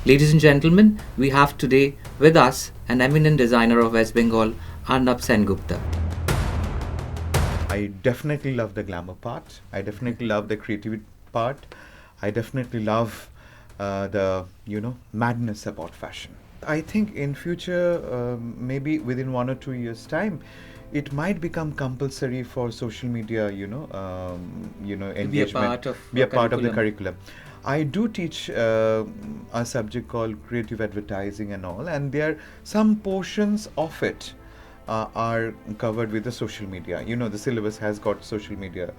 Ladies and gentlemen, we have today with us an eminent designer of West Bengal, Arnab Sengupta. I definitely love the glamour part. I definitely love the creativity part. I definitely love the madness about fashion. I think in future, maybe within 1 or 2 years' time, it might become compulsory for social media, engagement, be a part of the curriculum. I do teach a subject called creative advertising and all, and there some portions of it are covered with the social media. The syllabus has got social media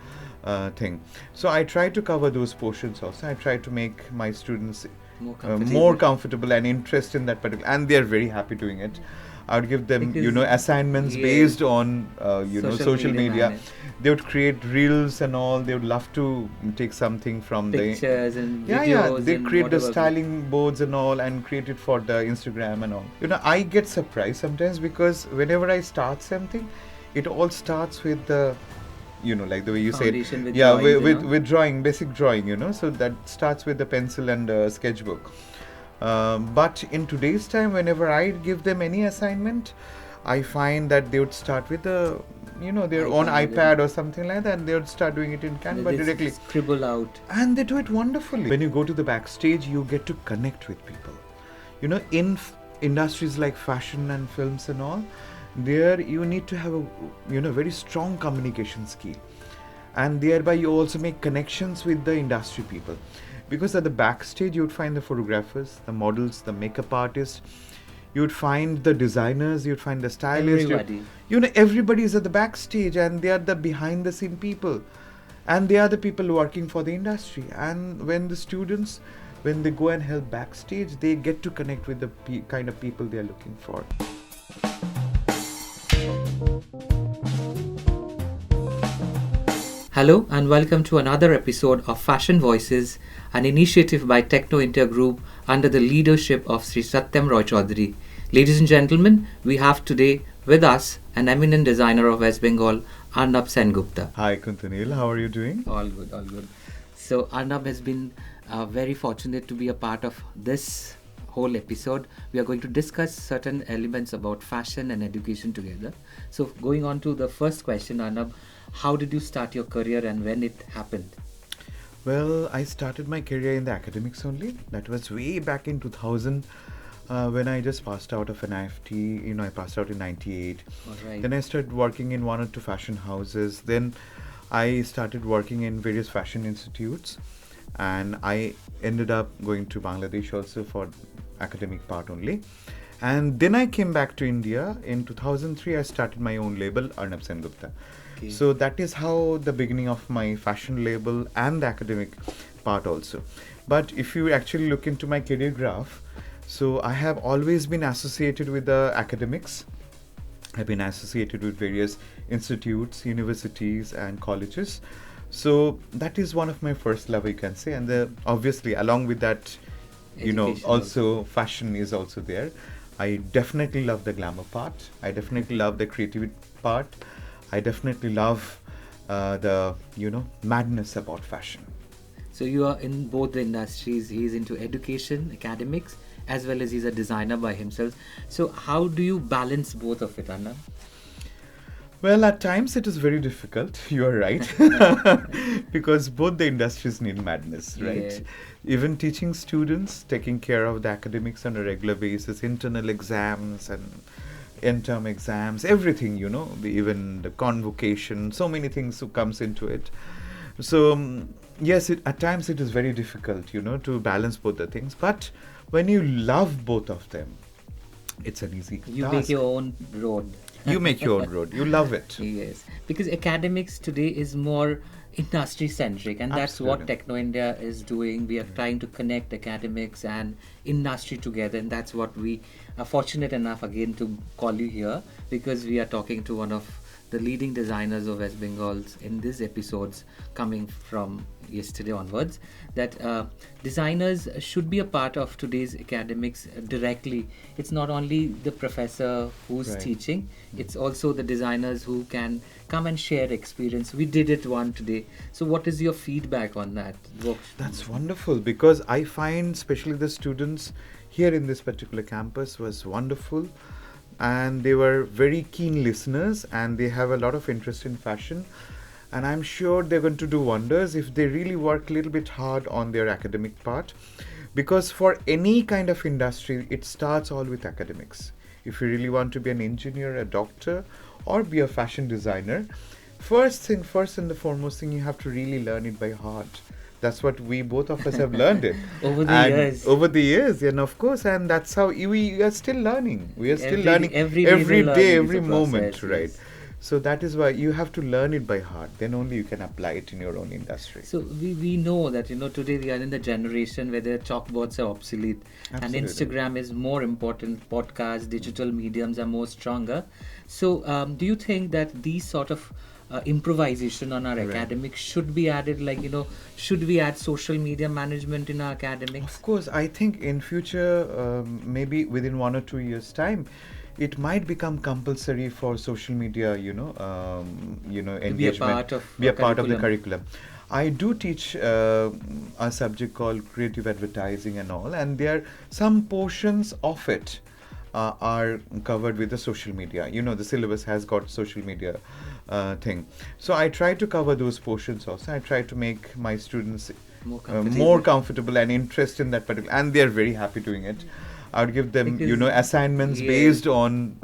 thing. So I try to cover those portions also. I try to make my students more comfortable and interested in that particular, and they are very happy doing it. I would give them, assignments based on, social media. They would create reels and all. They would love to take something from pictures and videos. They create the styling boards and all and create it for the Instagram and all. I get surprised sometimes because whenever I start something, it all starts with the, like the way you said, with drawing, basic drawing, so that starts with the pencil and sketchbook. But in today's time, whenever I give them any assignment, I find that they would start with their own iPad or something like that, and they would start doing it in Canva directly. Scribble out. And they do it wonderfully. When you go to the backstage, you get to connect with people. In industries like fashion and films and all, there you need to have a very strong communication skill, and thereby you also make connections with the industry people, because at the backstage you would find the photographers, the models, the makeup artists, you would find the designers, you would find the stylists, everybody is at the backstage, and they are the behind the scene people, and they are the people working for the industry. And when the students, when they go and help backstage, they get to connect with the kind of people they are looking for. Hello and welcome to another episode of Fashion Voices, an initiative by Techno India Group under the leadership of Sri Satyam Roy Chaudhary. Ladies and gentlemen, we have today with us an eminent designer of West Bengal, Arnab Sengupta. Hi Kuntanil, how are you doing? All good, all good. So Arnab has been very fortunate to be a part of this whole episode. We are going to discuss certain elements about fashion and education together. So going on to the first question, Arnab, how did you start your career and when it happened? Well, I started my career in the academics only. That was way back in 2000 when I just passed out of an IFT. I passed out in 98. Right. Then I started working in 1 or 2 fashion houses. Then I started working in various fashion institutes. And I ended up going to Bangladesh also for academic part only. And then I came back to India. In 2003, I started my own label, Arnab Sengupta. Okay. So that is how the beginning of my fashion label and the academic part also. But if you actually look into my career graph, so I have always been associated with the academics. I've been associated with various institutes, universities and colleges. So that is one of my first love, you can say. And obviously along with that, also fashion is also there. I definitely love the glamour part. I definitely love the creativity part. I definitely love the madness about fashion. So you are in both the industries. He's into education, academics, as well as he's a designer by himself. So how do you balance both of it, Arnab? Well, at times it is very difficult. You are right. Because both the industries need madness, right? Yeah. Even teaching students, taking care of the academics on a regular basis, internal exams and end-term exams, everything, even the convocation, so many things comes into it. So, yes, at times it is very difficult, to balance both the things. But when you love both of them, it's an easy task. You make your own road. You make your own road. You love it. Yes. Because academics today is more industry centric, and that's Absolutely. what Techno India is doing. We are trying to connect academics and industry together, and that's what we are fortunate enough again to call you here, because we are talking to one of the leading designers of West Bengals in these episodes coming from yesterday onwards, that designers should be a part of today's academics directly. It's not only the professor who's Right. teaching, it's also the designers who can come and share experience. We did it one today. So what is your feedback on that? That's wonderful, because I find especially the students here in this particular campus was wonderful, and they were very keen listeners, and they have a lot of interest in fashion, and I'm sure they're going to do wonders if they really work a little bit hard on their academic part, because for any kind of industry it starts all with academics. If you really want to be an engineer, a doctor, or be a fashion designer, first and the foremost thing, you have to really learn it by heart. That's what we both of us have learned it Over the And years. over the years, and of course, and that's how we are still learning. We are still Every- learning every every day day, learning is every a moment, process, right? yes. So that is why you have to learn it by heart. Then only you can apply it in your own industry. So we know that today we are in the generation where the chalkboards are obsolete, and Absolutely. Instagram is more important. Podcasts, digital mediums are more stronger. So do you think that these sort of improvisation on our Right. academics should be added? Like should we add social media management in our academics? Of course, I think in future, maybe within 1 or 2 years' time, it might become compulsory for social media, engagement, part of be a a part of the curriculum. curriculum. I do teach a subject called creative advertising and all, and there some portions of it are covered with the social media. The syllabus has got social media thing. So I try to cover those portions also. I try to make my students more comfortable and interested in that particular, and they are very happy doing it. I would give them, Because- assignments Yeah. based on,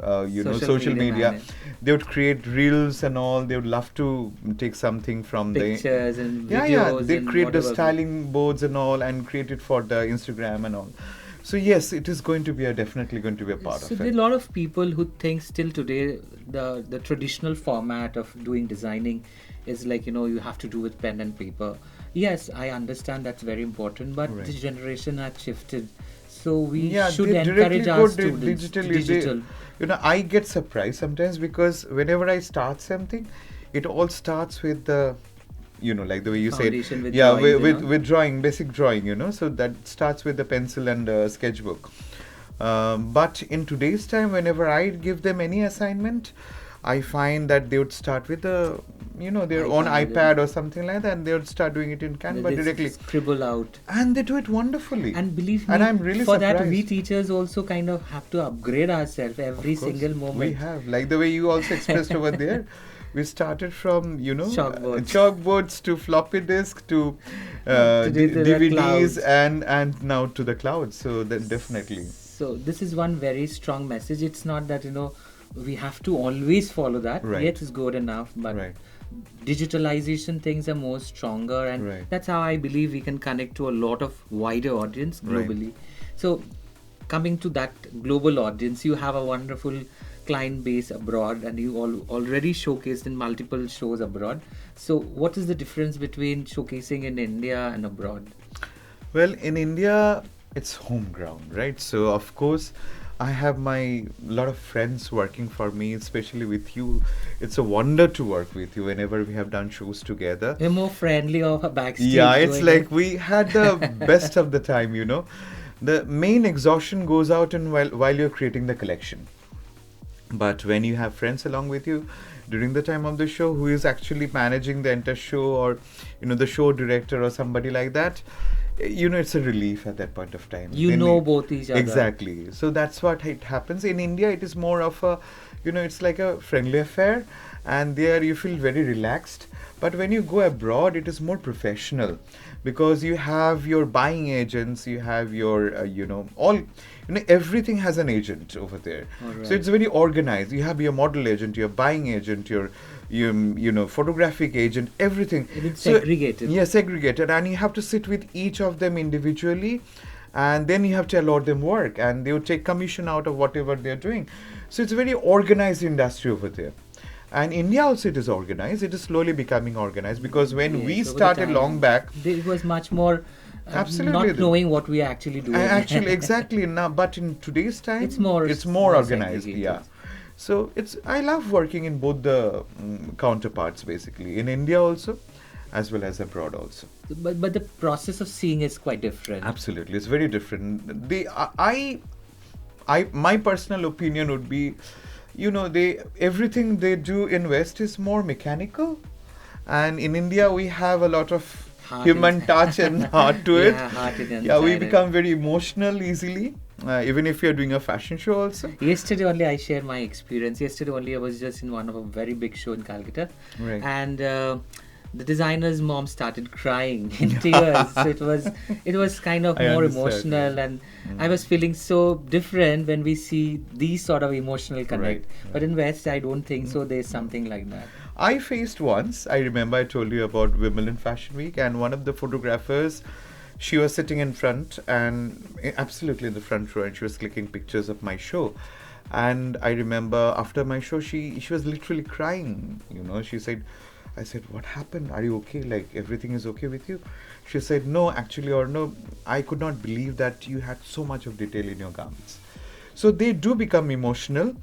social media. manage. They would create reels and all. They would love to take something from Pictures and the videos. They and create the whatever. styling boards and all, and create it for the Instagram and all. So yes, it is going to be definitely going to be a part So of there are it. a lot of people who think still today the traditional format of doing designing is like you have to do with pen and paper. Yes, I understand that's very important, but Right. this generation has shifted. So we Yeah, should they directly encourage go our students digitally. digital. I get surprised sometimes, because whenever I start something, it all starts with the, like the way you said, Foundation with yeah, drawings, with drawing, basic drawing. So that starts with the pencil and sketchbook. But in today's time, whenever I give them any assignment, I find that they would start with the, their own iPad. iPad or something like that, and they would start doing it in Canva They directly, scribble out. and they do it wonderfully. And believe me, And I'm really for that surprised. we teachers also kind of have to upgrade ourselves every Of course, single moment. we have, like the way you also expressed over there. We started from Chalkboards. chalkboards to floppy disk to Today there are DVDs clouds. and now to the cloud. So that definitely. So this is one very strong message. It's not that we have to always follow that. Right. Yet is good enough, but Right. digitalization things are more stronger, and Right. that's how I believe we can connect to a lot of wider audience Right. globally. So coming to that global audience, you have a wonderful client base abroad, and you already showcased in multiple shows abroad. So what is the difference between showcasing in India and abroad? Well, in India, it's home ground, right? So of course, I have my lot of friends working for me, especially with you. It's a wonder to work with you whenever we have done shows together. We're more friendly or backstage. Yeah, it's going like on. we had the best of the time. The main exhaustion goes out while you're creating the collection. But when you have friends along with you during the time of the show, who is actually managing the entire show, or the show director or somebody like that, it's a relief at that point of time. You Then know both each other. Exactly. So that's what it happens. In India, it is more of a, it's like a friendly affair, and there you feel very relaxed. But when you go abroad, it is more professional, because you have your buying agents, you have your, everything has an agent over there. Alright. So it's very organized. You have your model agent, your buying agent, your photographic agent, everything. It is So- segregated. Yeah, segregated, and you have to sit with each of them individually, and then you have to allot them work, and they will take commission out of whatever they're doing. So it's a very organized industry over there. And India also, it is organized. It is slowly becoming organized, because when we Yes, over the started time, long back, it was much more Absolutely. not knowing what we actually do. actually exactly now, but in today's time, It's more organized. segregated. Yeah. So I love working in both the counterparts, basically, in India also, as well as abroad also. But the process of seeing is quite different. Absolutely, it's very different. My personal opinion would be, they everything they do in West is more mechanical, and in India we have a lot of human touch and heart to it. Heart is Yeah, we inside it. become very emotional easily, even if you're doing a fashion show also. Yesterday only I shared my experience. Yesterday only I was just in one of a very big show in Calcutta, Right. and the designer's mom started crying in tears. So it was kind of I more understand, emotional, yeah. and I was feeling so different when we see these sort of emotional connect. Right. But in West, I don't think so. There's something like that. I faced once, I remember I told you about Wimbledon Fashion Week, and one of the photographers, she was sitting in front and absolutely in the front row, and she was clicking pictures of my show. And I remember after my show, she was literally crying. She said, I said, what happened? Are you okay? Like, everything is okay with you? She said, no, actually, or no, I could not believe that you had so much of detail in your garments. So they do become emotional.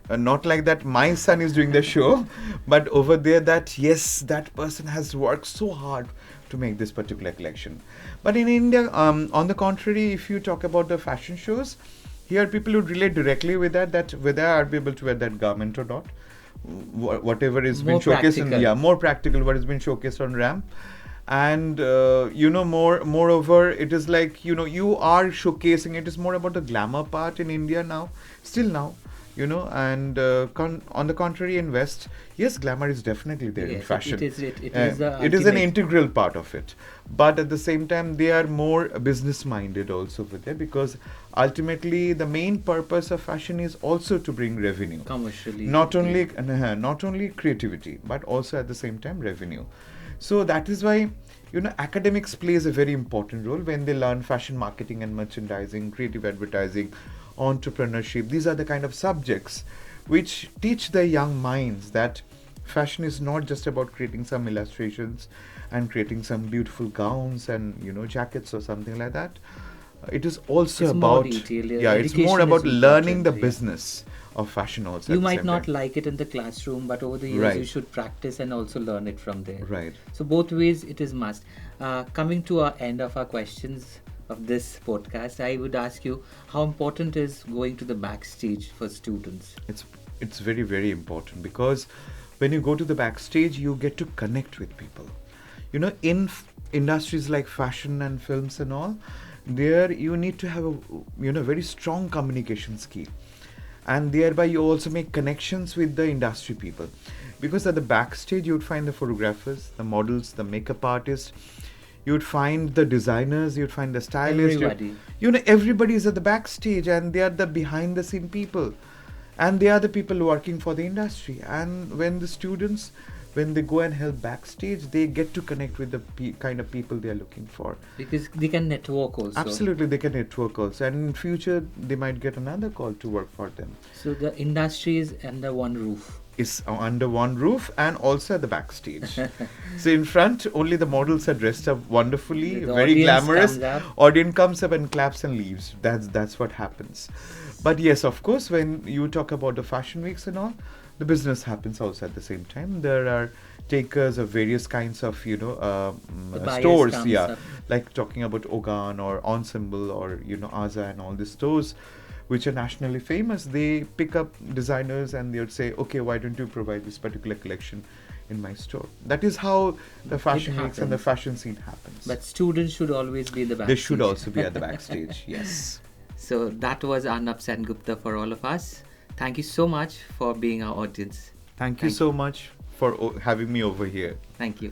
Not like that my son is doing the show, but over there that, yes, that person has worked so hard to make this particular collection. But in India, on the contrary, if you talk about the fashion shows, here people would relate directly with that whether I'll be able to wear that garment or not. Whatever is been More showcased in, practical. more practical, what has been showcased on ramp. And moreover, it is like, you are showcasing, it is more about the glamour part in India now, still now, and on the contrary, in West, yes, glamour is definitely there in Yes, fashion. it is the It is an ultimate. integral part of it, but at the same time they are more business minded also over there, because ultimately the main purpose of fashion is also to bring revenue, Commercially. not only creativity, but also at the same time revenue. So that is why academics plays a very important role when they learn fashion marketing and merchandising, creative advertising, entrepreneurship. These are the kind of subjects which teach the young minds that fashion is not just about creating some illustrations and creating some beautiful gowns and jackets or something like that. It is also It's more about detailed. it's Education more is about learning the important, yeah. business of fashion also. You at the might same not time. like it in the classroom, but over the years Right. you should practice and also learn it from there. Right. So both ways it is must. Coming to our end of our questions of this podcast, I would ask you, how important is going to the backstage for students? It's very, very important, because when you go to the backstage, you get to connect with people. In industries like fashion and films and all, there you need to have a very strong communication skill, and thereby you also make connections with the industry people, because at the backstage you would find the photographers, the models, the makeup artists, you would find the designers, you'd find the stylists. Everybody. Everybody is at the backstage, and they are the behind the scene people, and they are the people working for the industry. And when the students, when they go and help backstage, they get to connect with the kind of people they are looking for. Because they can network also. Absolutely, they can network also, and in future they might get another call to work for them. So the industry is under one roof. Is under one roof, and also at the backstage. So in front, only the models are dressed up wonderfully, The very audience glamorous. comes up. Audience comes up and claps and leaves. That's what happens. But yes, of course, when you talk about the fashion weeks and all, the business happens also at the same time. There are takers of various kinds of The buyers stores, comes up. like talking about Ogan or Ensemble or Aza and all these stores which are nationally famous. They pick up designers and they would say, okay, why don't you provide this particular collection in my store? That is how the fashion weeks and the happens. fashion scene happens. But students should always be in the They backstage. should also be at the backstage. Yes. So that was Arnab Sengupta for all of us. Thank you so much for being our audience. Thank you Thank so much for having me over here. Thank you.